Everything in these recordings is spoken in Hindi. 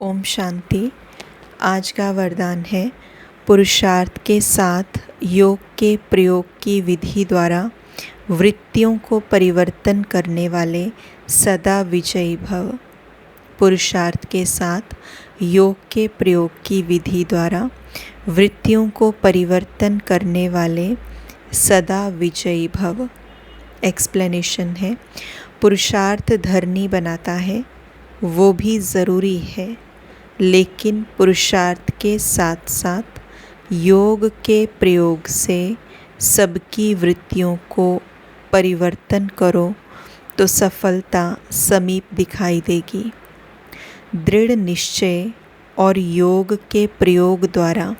ओम शांति। आज का वरदान है, पुरुषार्थ के साथ योग के प्रयोग की विधि द्वारा वृत्तियों को परिवर्तन करने वाले सदा विजयी भव। पुरुषार्थ के साथ योग के प्रयोग की विधि द्वारा वृत्तियों को परिवर्तन करने वाले सदा विजयी भव। एक्सप्लेनेशन है, पुरुषार्थ धरनी बनाता है, वो भी ज़रूरी है, लेकिन पुरुषार्थ के साथ साथ योग के प्रयोग से सबकी वृत्तियों को परिवर्तन करो तो सफलता समीप दिखाई देगी। दृढ़ निश्चय और योग के प्रयोग द्वारा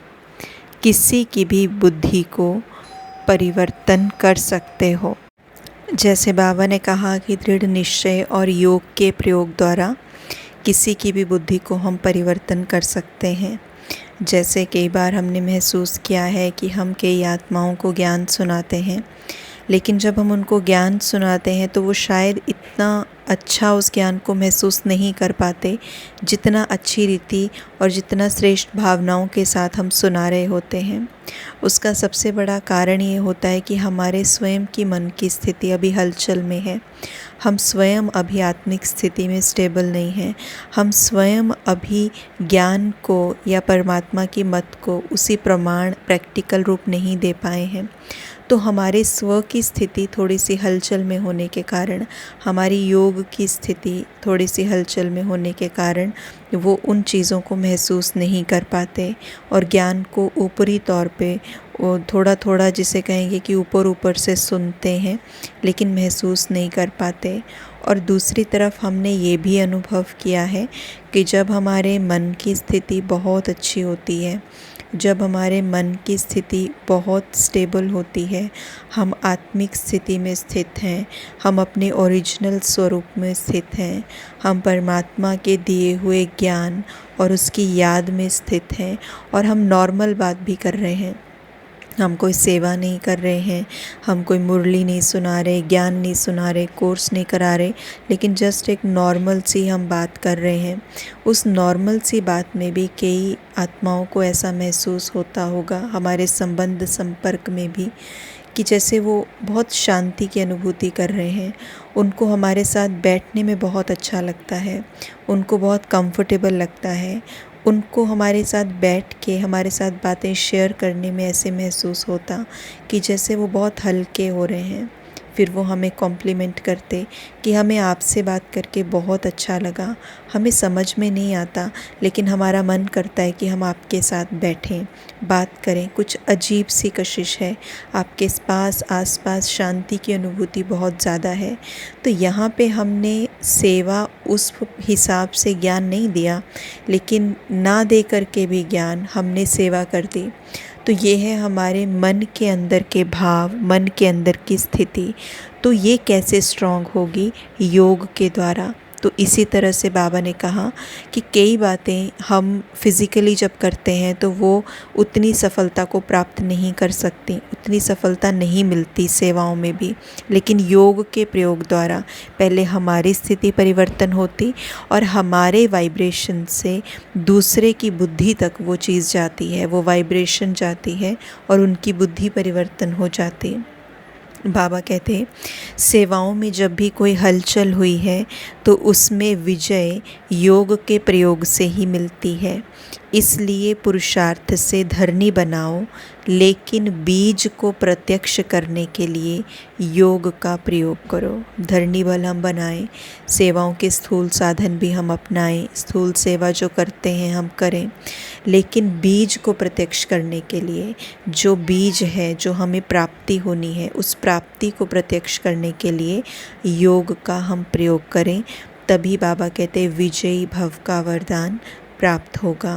किसी की भी बुद्धि को परिवर्तन कर सकते हो। जैसे बाबा ने कहा कि दृढ़ निश्चय और योग के प्रयोग द्वारा किसी की भी बुद्धि को हम परिवर्तन कर सकते हैं। जैसे कई बार हमने महसूस किया है कि हम कई आत्माओं को ज्ञान सुनाते हैं, लेकिन जब हम उनको ज्ञान सुनाते हैं तो वो शायद इतना अच्छा उस ज्ञान को महसूस नहीं कर पाते जितना अच्छी रीति और जितना श्रेष्ठ भावनाओं के साथ हम सुना रहे होते हैं। उसका सबसे बड़ा कारण ये होता है कि हमारे स्वयं की मन की स्थिति अभी हलचल में है। हम स्वयं अभी आत्मिक स्थिति में स्टेबल नहीं हैं। हम स्वयं अभी ज्ञान को या परमात्मा की मत को उसी प्रमाण प्रैक्टिकल रूप नहीं दे पाए हैं। तो हमारे स्व की स्थिति थोड़ी सी हलचल में होने के कारण, हमारी योग की स्थिति थोड़ी सी हलचल में होने के कारण वो उन चीज़ों को महसूस नहीं कर पाते और ज्ञान को ऊपरी तौर पे वो थोड़ा थोड़ा, जिसे कहेंगे कि ऊपर ऊपर से सुनते हैं लेकिन महसूस नहीं कर पाते। और दूसरी तरफ हमने ये भी अनुभव किया है कि जब हमारे मन की स्थिति बहुत अच्छी होती है, जब हमारे मन की स्थिति बहुत स्टेबल होती है, हम आत्मिक स्थिति में स्थित हैं, हम अपने ओरिजिनल स्वरूप में स्थित हैं, हम परमात्मा के दिए हुए ज्ञान और उसकी याद में स्थित हैं और हम नॉर्मल बात भी कर रहे हैं। हम कोई सेवा नहीं कर रहे हैं, हम कोई मुरली नहीं सुना रहे, ज्ञान नहीं सुना रहे, कोर्स नहीं करा रहे, लेकिन जस्ट एक नॉर्मल सी हम बात कर रहे हैं। उस नॉर्मल सी बात में भी कई आत्माओं को ऐसा महसूस होता होगा, हमारे संबंध संपर्क में भी, कि जैसे वो बहुत शांति की अनुभूति कर रहे हैं। उनको हमारे साथ बैठने में बहुत अच्छा लगता है, उनको बहुत कंफर्टेबल लगता है, उनको हमारे साथ बैठ के हमारे साथ बातें शेयर करने में ऐसे महसूस होता कि जैसे वो बहुत हल्के हो रहे हैं। फिर वो हमें कॉम्प्लीमेंट करते कि हमें आपसे बात करके बहुत अच्छा लगा, हमें समझ में नहीं आता लेकिन हमारा मन करता है कि हम आपके साथ बैठें, बात करें। कुछ अजीब सी कशिश है, आपके पास आसपास शांति की अनुभूति बहुत ज़्यादा है। तो यहाँ पे हमने सेवा उस हिसाब से ज्ञान नहीं दिया, लेकिन ना दे करके भी ज्ञान हमने सेवा कर दी। तो ये है हमारे मन के अंदर के भाव, मन के अंदर की स्थिति। तो ये कैसे स्ट्रॉन्ग होगी? योग के द्वारा। तो इसी तरह से बाबा ने कहा कि कई बातें हम फिज़िकली जब करते हैं तो वो उतनी सफलता को प्राप्त नहीं कर सकती, उतनी सफलता नहीं मिलती सेवाओं में भी, लेकिन योग के प्रयोग द्वारा पहले हमारी स्थिति परिवर्तन होती और हमारे वाइब्रेशन से दूसरे की बुद्धि तक वो चीज़ जाती है, वो वाइब्रेशन जाती है और उनकी बुद्धि परिवर्तन हो जाती है। बाबा कहते हैं, सेवाओं में जब भी कोई हलचल हुई है तो उसमें विजय योग के प्रयोग से ही मिलती है। इसलिए पुरुषार्थ से धरनी बनाओ, लेकिन बीज को प्रत्यक्ष करने के लिए योग का प्रयोग करो। धरनी बल हम बनाएं, सेवाओं के स्थूल साधन भी हम अपनाएं, स्थूल सेवा जो करते हैं हम करें, लेकिन बीज को प्रत्यक्ष करने के लिए, जो बीज है, जो हमें प्राप्ति होनी है, उस प्राप्ति को प्रत्यक्ष करने के लिए योग का हम प्रयोग करें। तभी बाबा कहते हैं विजयी भव का वरदान प्राप्त होगा।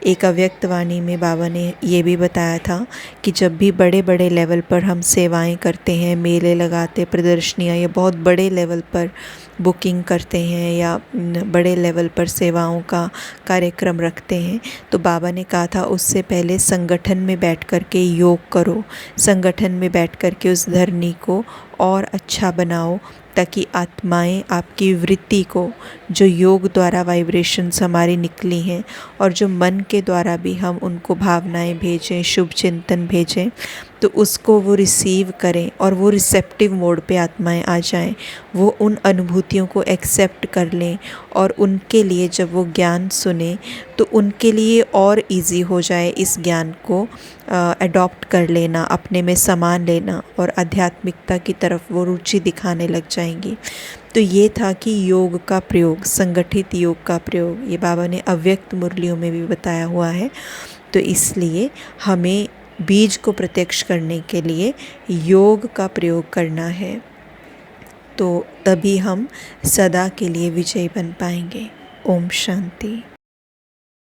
एक अव्यक्त वाणी में बाबा ने ये भी बताया था कि जब भी बड़े बड़े लेवल पर हम सेवाएं करते हैं, मेले लगाते, प्रदर्शनियाँ या बहुत बड़े लेवल पर बुकिंग करते हैं या बड़े लेवल पर सेवाओं का कार्यक्रम रखते हैं, तो बाबा ने कहा था उससे पहले संगठन में बैठ कर के योग करो, संगठन में बैठ कर के उस धरनी को और अच्छा बनाओ, ताकि आत्माएं आपकी वृत्ति को, जो योग द्वारा वाइब्रेशंस हमारी निकली हैं और जो मन के द्वारा भी हम उनको भावनाएं भेजें, शुभ चिंतन भेजें, तो उसको वो रिसीव करें और वो रिसेप्टिव मोड पे आत्माएं आ जाएं, वो उन अनुभूतियों को एक्सेप्ट कर लें और उनके लिए जब वो ज्ञान सुने तो उनके लिए और इजी हो जाए इस ज्ञान को अडॉप्ट कर लेना, अपने में समान लेना और आध्यात्मिकता की तरफ वो रुचि दिखाने लग जाएंगी। तो ये था कि योग का प्रयोग, संगठित योग का प्रयोग, ये बाबा ने अव्यक्त मुरलियों में भी बताया हुआ है। तो इसलिए हमें बीज को प्रत्यक्ष करने के लिए योग का प्रयोग करना है, तो तभी हम सदा के लिए विजयी बन पाएंगे। ओम शांति।